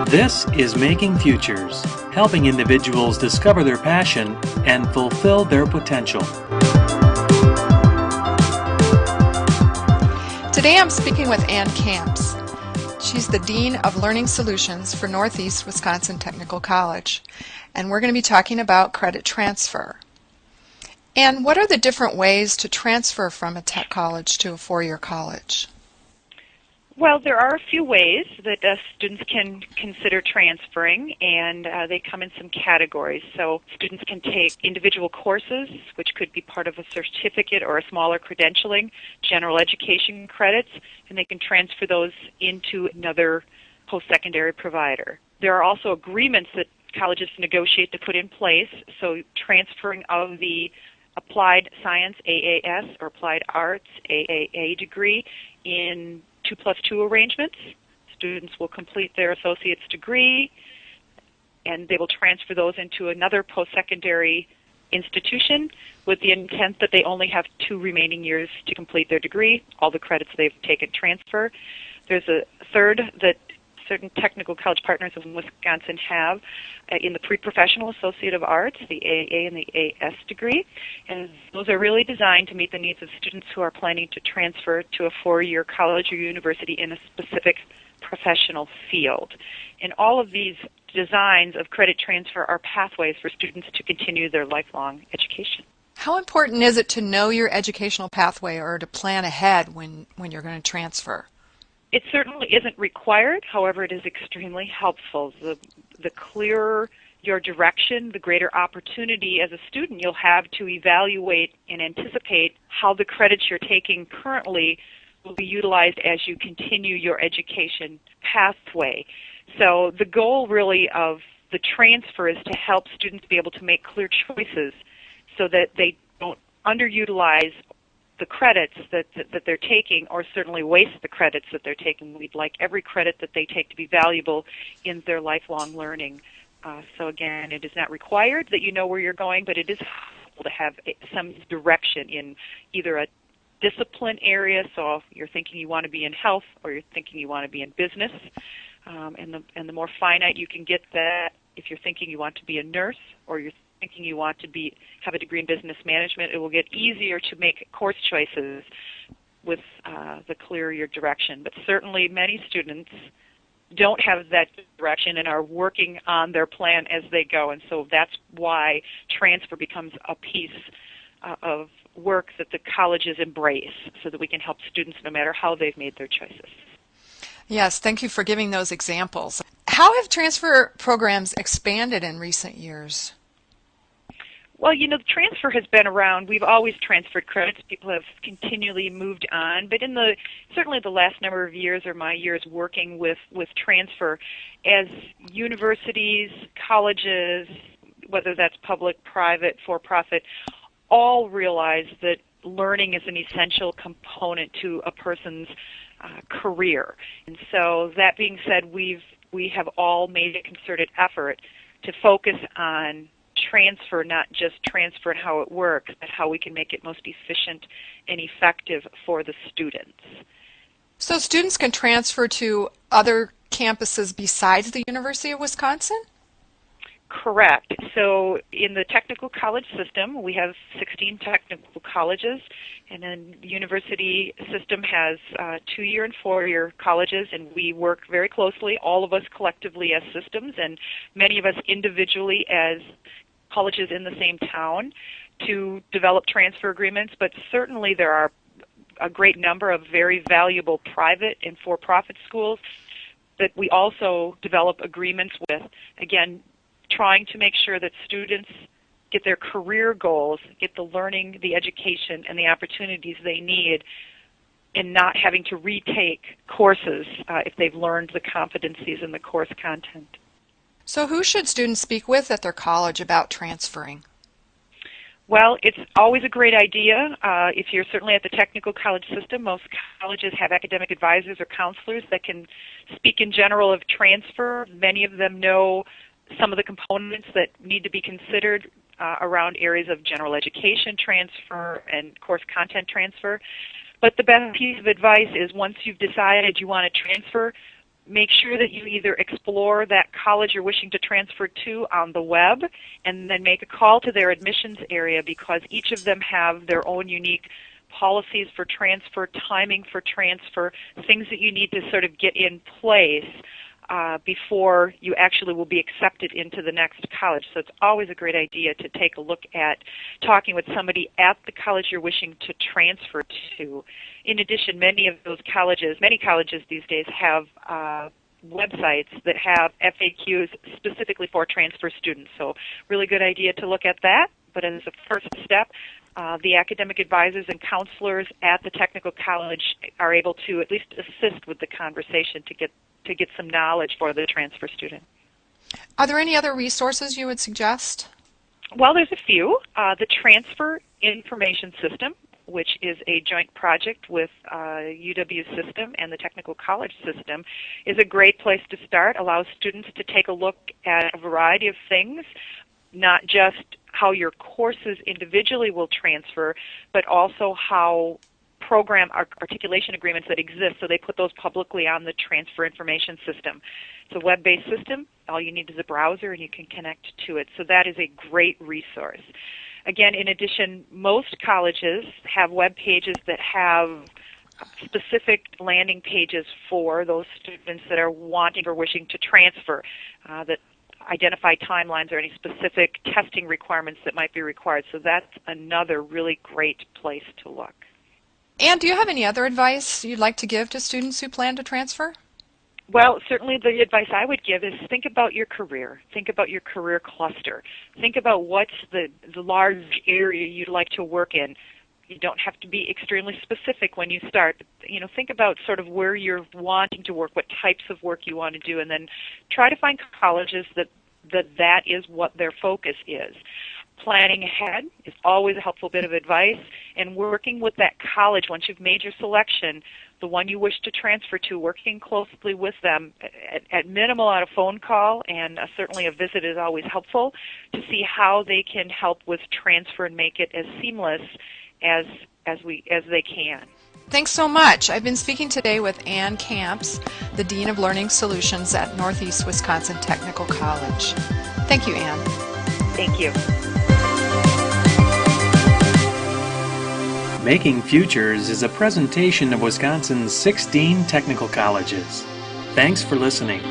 This is Making Futures, helping individuals discover their passion and fulfill their potential. Today I'm speaking with Ann Camps. She's the Dean of Learning Solutions for Northeast Wisconsin Technical College, and we're going to be talking about credit transfer. And what are the different ways to transfer from a tech college to a four-year college? Well, there are a few ways that students can consider transferring, and they come in some categories. So students can take individual courses, which could be part of a certificate or a smaller credentialing, general education credits, and they can transfer those into another post-secondary provider. There are also agreements that colleges negotiate to put in place, so transferring of the Applied Science AAS or Applied Arts AAA degree in 2+2 arrangements. Students will complete their associate's degree and they will transfer those into another post-secondary institution with the intent that they only have 2 remaining years to complete their degree. All the credits they've taken transfer. There's a third that certain technical college partners in Wisconsin have in the pre-professional associate of arts, the AA and the AS degree, and those are really designed to meet the needs of students who are planning to transfer to a four-year college or university in a specific professional field. And all of these designs of credit transfer are pathways for students to continue their lifelong education. How important is it to know your educational pathway or to plan ahead when you're going to transfer? It certainly isn't required, however, it is extremely helpful. The clearer your direction, the greater opportunity as a student you'll have to evaluate and anticipate how the credits you're taking currently will be utilized as you continue your education pathway. So the goal really of the transfer is to help students be able to make clear choices so that they don't underutilize the credits that they're taking, or certainly waste the credits that they're taking. We'd like every credit that they take to be valuable in their lifelong learning. So again, it is not required that you know where you're going, but it is helpful to have some direction in either a discipline area, so if you're thinking you want to be in health or you're thinking you want to be in business, and the more finite you can get that, if you're thinking you want to be a nurse or you're thinking you want to have a degree in business management, it will get easier to make course choices with the clearer your direction. But certainly many students don't have that direction and are working on their plan as they go, and so that's why transfer becomes a piece of work that the colleges embrace so that we can help students no matter how they've made their choices. Yes, thank you for giving those examples. How have transfer programs expanded in recent years? Well, you know, the transfer has been around. We've always transferred credits. People have continually moved on. But in certainly the last number of years, or my years working with transfer, as universities, colleges, whether that's public, private, for-profit, all realize that learning is an essential component to a person's career. And so that being said, we have all made a concerted effort to focus on transfer, not just transfer and how it works, but how we can make it most efficient and effective for the students. So students can transfer to other campuses besides the University of Wisconsin? Correct. So in the technical college system, we have 16 technical colleges, and then the university system has 2-year and 4-year colleges, and we work very closely, all of us collectively as systems, and many of us individually as colleges in the same town, to develop transfer agreements. But certainly there are a great number of very valuable private and for-profit schools that we also develop agreements with, again, trying to make sure that students get their career goals, get the learning, the education, and the opportunities they need, and not having to retake courses if they've learned the competencies in the course content. So who should students speak with at their college about transferring? Well, it's always a great idea. If you're certainly at the technical college system, most colleges have academic advisors or counselors that can speak in general of transfer. Many of them know some of the components that need to be considered around areas of general education transfer and course content transfer. But the best piece of advice is once you've decided you want to transfer, make sure that you either explore that college you're wishing to transfer to on the web and then make a call to their admissions area, because each of them have their own unique policies for transfer, timing for transfer, things that you need to sort of get in place before you actually will be accepted into the next college. So it's always a great idea to take a look at talking with somebody at the college you're wishing to transfer to. In addition, many colleges these days have websites that have FAQs specifically for transfer students. So really good idea to look at that. But as a first step, the academic advisors and counselors at the technical college are able to at least assist with the conversation to get some knowledge for the transfer student. Are there any other resources you would suggest? Well, there's a few. The Transfer Information System, which is a joint project with UW system and the technical college system, is a great place to start. Allows students to take a look at a variety of things, not just how your courses individually will transfer, but also how program articulation agreements that exist, so they put those publicly on the Transfer Information System. It's a web-based system. All you need is a browser and you can connect to it. So that is a great resource. Again, in addition, most colleges have web pages that have specific landing pages for those students that are wanting or wishing to transfer, that identify timelines or any specific testing requirements that might be required. So that's another really great place to look. And do you have any other advice you'd like to give to students who plan to transfer? Well, certainly the advice I would give is think about your career. Think about your career cluster. Think about what's the large area you'd like to work in. You don't have to be extremely specific when you start. Think about sort of where you're wanting to work, what types of work you want to do, and then try to find colleges that is what their focus is. Planning ahead is always a helpful bit of advice, and working with that college once you've made your selection, the one you wish to transfer to, working closely with them, at minimal on a phone call, and certainly a visit is always helpful, to see how they can help with transfer and make it as seamless as they can. Thanks so much. I've been speaking today with Ann Camps, the Dean of Learning Solutions at Northeast Wisconsin Technical College. Thank you, Ann. Thank you. Making Futures is a presentation of Wisconsin's 16 technical colleges. Thanks for listening.